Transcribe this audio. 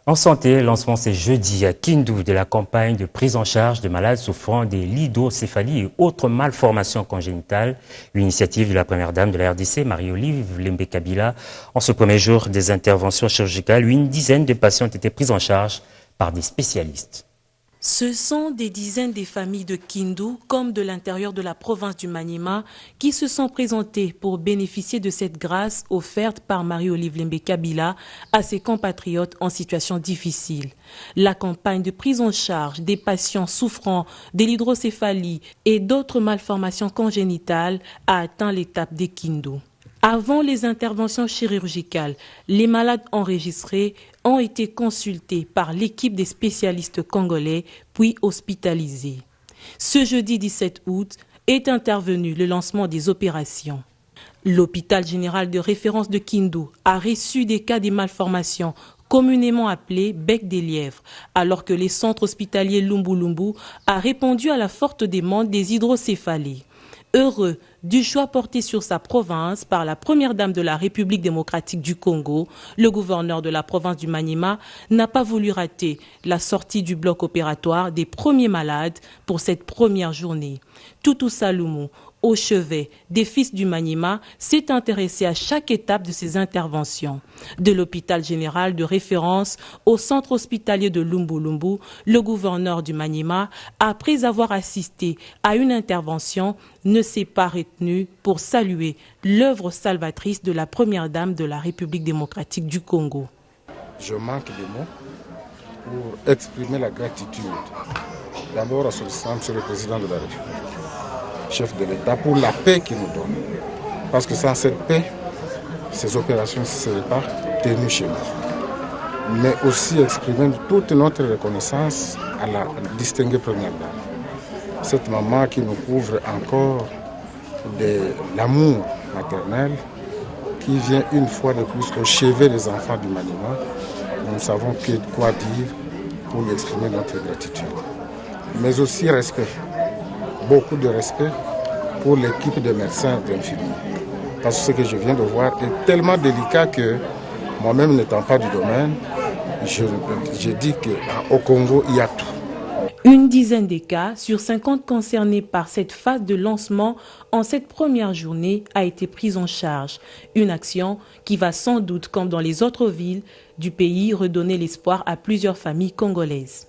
En santé, lancement c'est jeudi à Kindu de la campagne de prise en charge de malades souffrant des l'hydrocéphalie et autres malformations congénitales. Une initiative de la première dame de la RDC, Marie-Olive Lembe-Kabila. En ce premier jour des interventions chirurgicales, une dizaine de patients ont été pris en charge par des spécialistes. Ce sont des dizaines de familles de Kindu, comme de l'intérieur de la province du Maniema, qui se sont présentées pour bénéficier de cette grâce offerte par Marie-Olive Lembe-Kabila à ses compatriotes en situation difficile. La campagne de prise en charge des patients souffrant de l'hydrocéphalie et d'autres malformations congénitales a atteint l'étape des Kindu. Avant les interventions chirurgicales, les malades enregistrés ont été consultés par l'équipe des spécialistes congolais, puis hospitalisés. Ce jeudi 17 août est intervenu le lancement des opérations. L'hôpital général de référence de Kindu a reçu des cas de malformations communément appelés bec des lièvres, alors que le centre hospitalier Lumbu Lumbu a répondu à la forte demande des hydrocéphalies. Heureux du choix porté sur sa province par la première dame de la République démocratique du Congo, le gouverneur de la province du Maniema n'a pas voulu rater la sortie du bloc opératoire des premiers malades pour cette première journée. Toutou Saloumou, au chevet des fils du Maniema, s'est intéressé à chaque étape de ces interventions. De l'hôpital général de référence au centre hospitalier de Lumbu Lumbu, le gouverneur du Maniema, après avoir assisté à une intervention, ne s'est pas retenu pour saluer l'œuvre salvatrice de la première dame de la République démocratique du Congo. Je manque de mots pour exprimer la gratitude. D'abord à son sang, monsieur le président de la République, chef de l'État, pour la paix qu'il nous donne. Parce que sans cette paix, ces opérations ne seraient pas tenues chez nous. Mais aussi exprimer toute notre reconnaissance à la distinguée première dame. Cette maman qui nous couvre encore de l'amour maternel, qui vient une fois de plus au chevet des enfants du Maniema. Nous savons quoi dire pour lui exprimer notre gratitude. Mais aussi respect. Beaucoup de respect pour l'équipe de médecins et d'infirmiers. Parce que ce que je viens de voir est tellement délicat que moi-même n'étant pas du domaine, je dis qu'au Congo, il y a tout. Une dizaine de cas sur 50 concernés par cette phase de lancement en cette première journée a été prise en charge. Une action qui va sans doute, comme dans les autres villes du pays, redonner l'espoir à plusieurs familles congolaises.